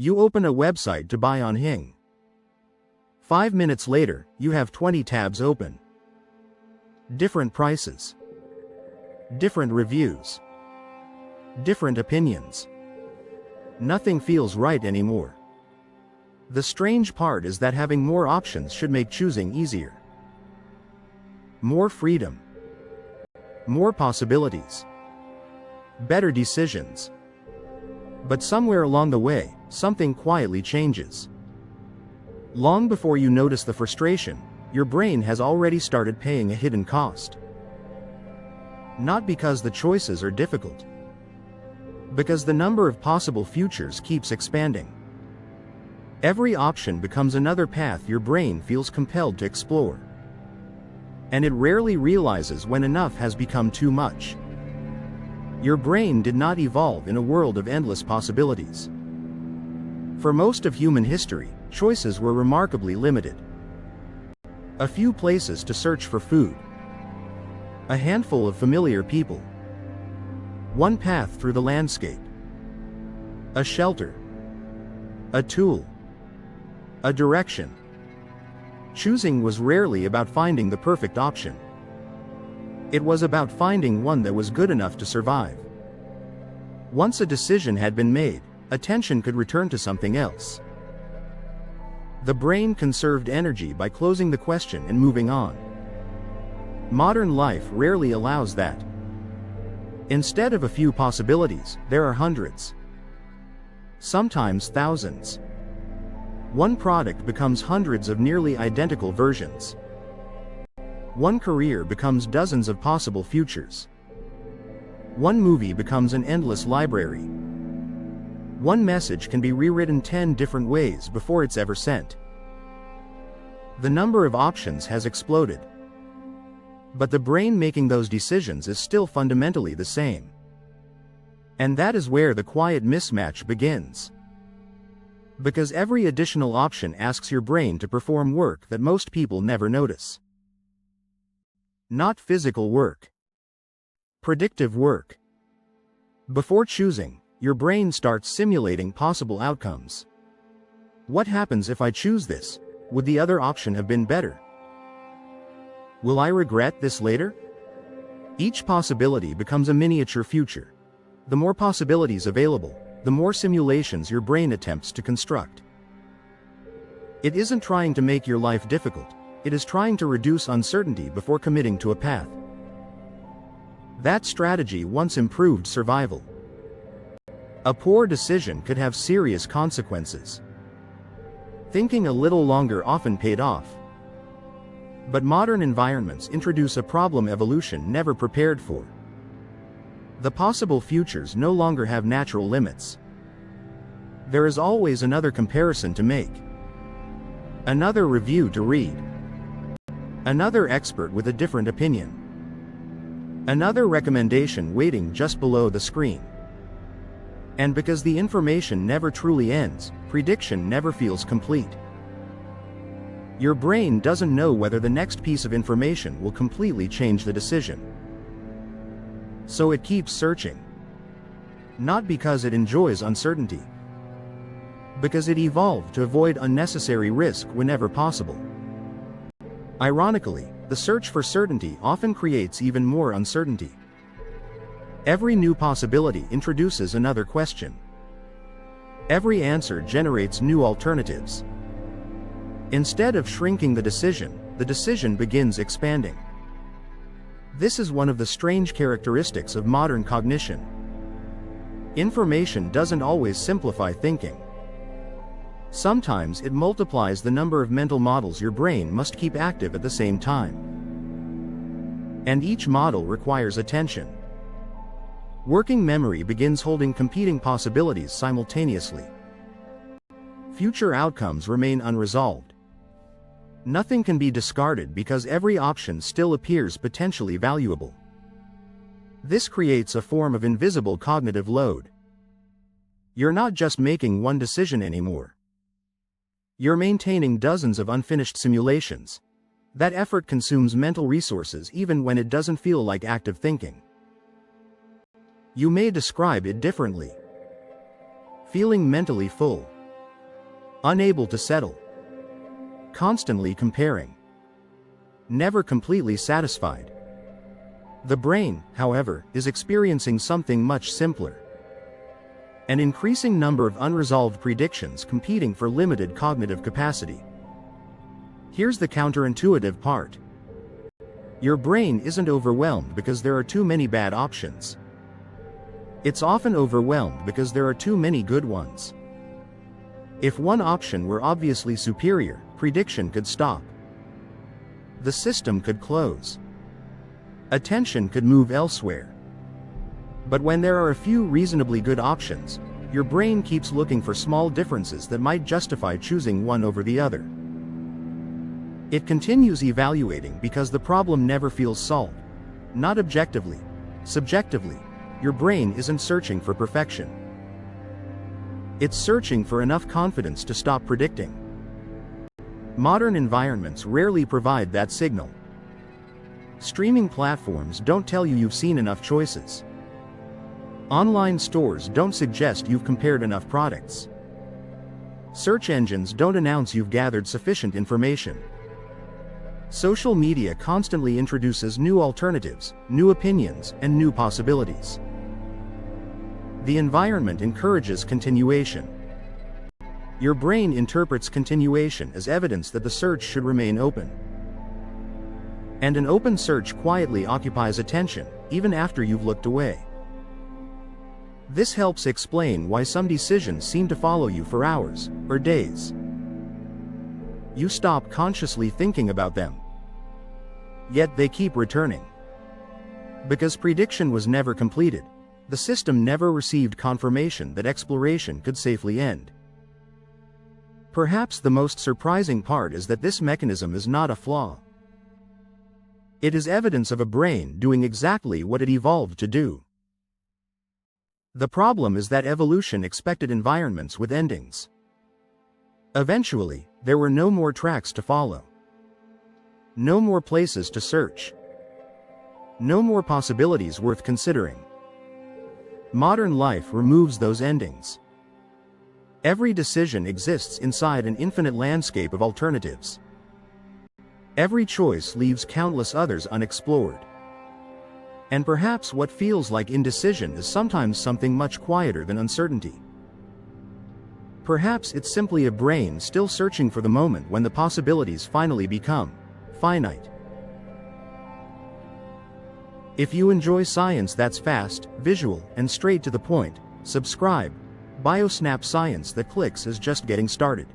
You open a website to buy on Hing. 5 minutes later, you have 20 tabs open. Different prices. Different reviews. Different opinions. Nothing feels right anymore. The strange part is that having more options should make choosing easier. More freedom. More possibilities. Better decisions. But somewhere along the way, something quietly changes. Long before you notice the frustration, your brain has already started paying a hidden cost. Not because the choices are difficult. Because the number of possible futures keeps expanding. Every option becomes another path your brain feels compelled to explore. And it rarely realizes when enough has become too much. Your brain did not evolve in a world of endless possibilities. For most of human history, choices were remarkably limited. A few places to search for food. A handful of familiar people. One path through the landscape. A shelter. A tool. A direction. Choosing was rarely about finding the perfect option. It was about finding one that was good enough to survive. Once a decision had been made, attention could return to something else. The brain conserved energy by closing the question and moving on. Modern life rarely allows that. Instead of a few possibilities, there are hundreds. Sometimes thousands. One product becomes hundreds of nearly identical versions. One career becomes dozens of possible futures. One movie becomes an endless library. One message can be rewritten 10 different ways before it's ever sent. The number of options has exploded. But the brain making those decisions is still fundamentally the same. And that is where the quiet mismatch begins. Because every additional option asks your brain to perform work that most people never notice. Not physical work. Predictive work. Before choosing, your brain starts simulating possible outcomes. What happens if I choose this? Would the other option have been better? Will I regret this later? Each possibility becomes a miniature future. The more possibilities available, the more simulations your brain attempts to construct. It isn't trying to make your life difficult, it is trying to reduce uncertainty before committing to a path. That strategy once improved survival. A poor decision could have serious consequences. Thinking a little longer often paid off. But modern environments introduce a problem evolution never prepared for. The possible futures no longer have natural limits. There is always another comparison to make. Another review to read. Another expert with a different opinion. Another recommendation waiting just below the screen. And because the information never truly ends, prediction never feels complete. Your brain doesn't know whether the next piece of information will completely change the decision. So it keeps searching. Not because it enjoys uncertainty. Because it evolved to avoid unnecessary risk whenever possible. Ironically, the search for certainty often creates even more uncertainty. Every new possibility introduces another question. Every answer generates new alternatives. Instead of shrinking the decision begins expanding. This is one of the strange characteristics of modern cognition. Information doesn't always simplify thinking. Sometimes it multiplies the number of mental models your brain must keep active at the same time. And each model requires attention. Working memory begins holding competing possibilities simultaneously. Future outcomes remain unresolved. Nothing can be discarded because every option still appears potentially valuable. This creates a form of invisible cognitive load. You're not just making one decision anymore. You're maintaining dozens of unfinished simulations. That effort consumes mental resources even when it doesn't feel like active thinking. You may describe it differently. Feeling mentally full. unable to settle, constantly comparing, never completely satisfied. The brain, however, is experiencing something much simpler. An increasing number of unresolved predictions competing for limited cognitive capacity. Here's the counterintuitive part. Your brain isn't overwhelmed because there are too many bad options. It's often overwhelmed because there are too many good ones. If one option were obviously superior, prediction could stop. The system could close. Attention could move elsewhere. But when there are a few reasonably good options, your brain keeps looking for small differences that might justify choosing one over the other. It continues evaluating because the problem never feels solved. Not objectively. Subjectively, your brain isn't searching for perfection. It's searching for enough confidence to stop predicting. Modern environments rarely provide that signal. Streaming platforms don't tell you you've seen enough choices. Online stores don't suggest you've compared enough products. Search engines don't announce you've gathered sufficient information. Social media constantly introduces new alternatives, new opinions, and new possibilities. The environment encourages continuation. Your brain interprets continuation as evidence that the search should remain open. And an open search quietly occupies attention, even after you've looked away. This helps explain why some decisions seem to follow you for hours, or days. You stop consciously thinking about them. Yet they keep returning. Because prediction was never completed, the system never received confirmation that exploration could safely end. Perhaps the most surprising part is that this mechanism is not a flaw. It is evidence of a brain doing exactly what it evolved to do. The problem is that evolution expected environments with endings. Eventually, there were no more tracks to follow. No more places to search. No more possibilities worth considering. Modern life removes those endings. Every decision exists inside an infinite landscape of alternatives. Every choice leaves countless others unexplored. And perhaps what feels like indecision is sometimes something much quieter than uncertainty. Perhaps it's simply a brain still searching for the moment when the possibilities finally become finite. If you enjoy science that's fast, visual, and straight to the point, subscribe. BioSnap Science that clicks is just getting started.